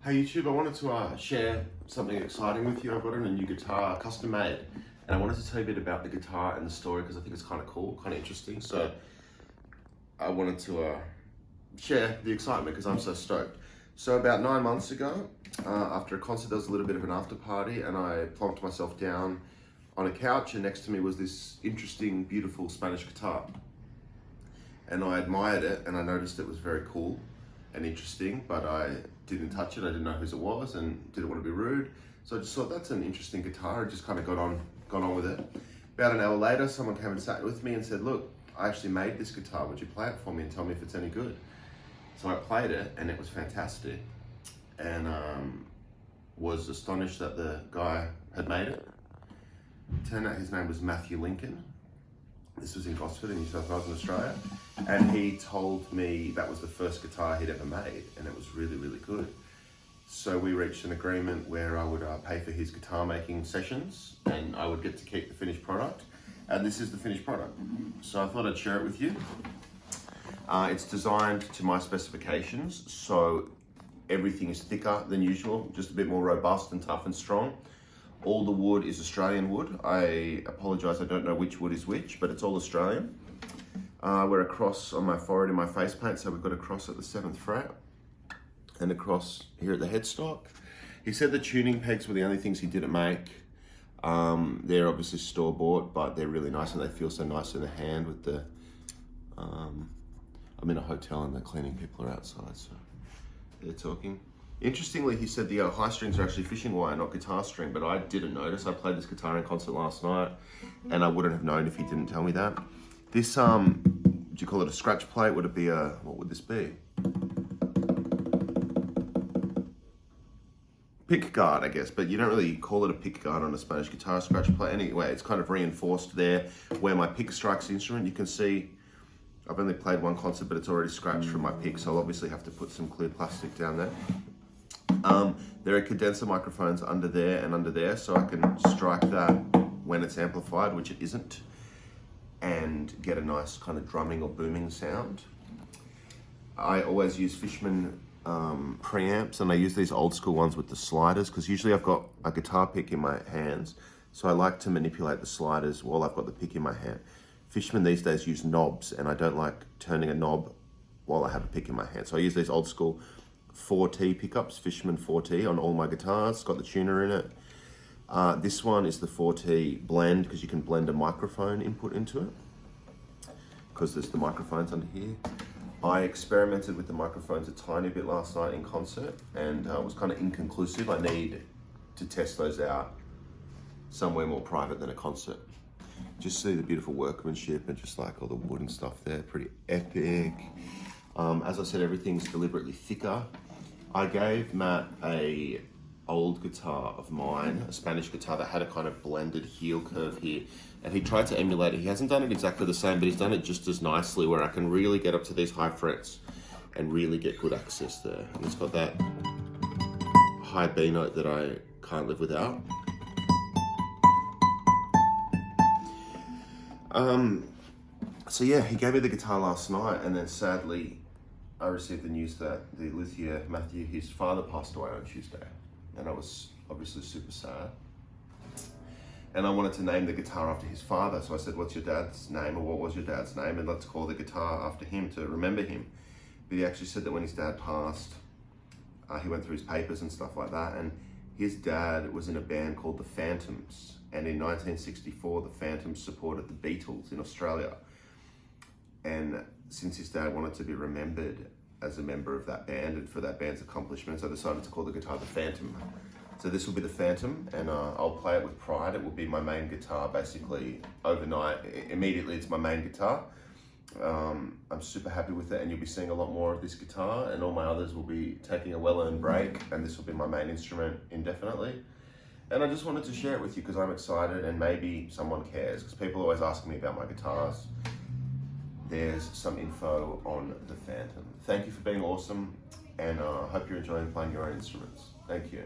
Hey YouTube, I wanted to share something exciting with you. I've got a new guitar, custom made, and I wanted to tell you a bit about the guitar and the story because I think it's kind of cool, kind of interesting. So I wanted to share the excitement because I'm so stoked. So about 9 months ago, after a concert, there was a little bit of an after party, and I plonked myself down on a couch, and next to me was this interesting, beautiful Spanish guitar. And I admired it, and I noticed it was very cool and interesting, but I didn't touch it. I didn't know whose it was and didn't want to be rude. So I just thought, that's an interesting guitar. I just kind of got on with it. About an hour later, someone came and sat with me and said, look, I actually made this guitar. Would you play it for me and tell me if it's any good? So I played it and it was fantastic, and was astonished that the guy had made it. Turned out his name was Matthew Lincoln. This was in Gosford in New South Wales in Australia. And he told me that was the first guitar he'd ever made, and it was really, really good. So we reached an agreement where I would pay for his guitar making sessions, and I would get to keep the finished product. And this is the finished product. So I thought I'd share it with you. It's designed to my specifications, so everything is thicker than usual, just a bit more robust and tough and strong. All the wood is Australian wood. I apologise, I don't know which wood is which, but it's all Australian. We're a cross on my forehead and my face paint, so we've got a cross at the 7th fret and a cross here at the headstock. He said the tuning pegs were the only things he didn't make. They're obviously store-bought, but they're really nice and they feel so nice in the hand with the... I'm in a hotel and the cleaning people are outside, so they're talking. Interestingly, he said the high strings are actually fishing wire, not guitar string, but I didn't notice. I played this guitar in concert last night, and I wouldn't have known if he didn't tell me that. This, would you call it a scratch plate? Would it be a, what would this be? Pick guard, I guess, but you don't really call it a pick guard on a Spanish guitar scratch plate. Anyway, it's kind of reinforced there where my pick strikes the instrument. You can see I've only played one concert, but it's already scratched from my pick, so I'll obviously have to put some clear plastic down there. There are condenser microphones under there and under there, so I can strike that when it's amplified, which it isn't, and get a nice kind of drumming or booming sound. I always use Fishman preamps, and I use these old school ones with the sliders, because usually I've got a guitar pick in my hands, so I like to manipulate the sliders while I've got the pick in my hand. Fishman these days use knobs, and I don't like turning a knob while I have a pick in my hand. So I use these old school 4T pickups, Fishman 4T on all my guitars. It's got the tuner in it. This one is the 4T blend, because you can blend a microphone input into it, because there's the microphones under here. I experimented with the microphones a tiny bit last night in concert, and it was kind of inconclusive. I need to test those out somewhere more private than a concert. Just see the beautiful workmanship and just like all the wood and stuff there, pretty epic. As I said, everything's deliberately thicker. I gave Matt a old guitar of mine, a Spanish guitar that had a kind of blended heel curve here, and he tried to emulate it. He hasn't done it exactly the same, but he's done it just as nicely, where I can really get up to these high frets and really get good access there. And it's got that high B note that I can't live without. So yeah, he gave me the guitar last night, and then sadly, I received the news that the Luthier Matthew, his father, passed away on Tuesday, and I was obviously super sad. And I wanted to name the guitar after his father, so I said, what's your dad's name, or what was your dad's name, and let's call the guitar after him to remember him. But he actually said that when his dad passed, he went through his papers and stuff like that, and his dad was in a band called the Phantoms, and in 1964, the Phantoms supported the Beatles in Australia. And since his dad wanted to be remembered as a member of that band and for that band's accomplishments, I decided to call the guitar the Phantom. So this will be the Phantom, and I'll play it with pride. It will be my main guitar basically overnight. Immediately it's my main guitar. I'm super happy with it, and you'll be seeing a lot more of this guitar, and all my others will be taking a well-earned break, and this will be my main instrument indefinitely. And I just wanted to share it with you because I'm excited, and maybe someone cares, because people always ask me about my guitars. There's some info on the Phantom. Thank you for being awesome, and I hope you're enjoying playing your own instruments. Thank you.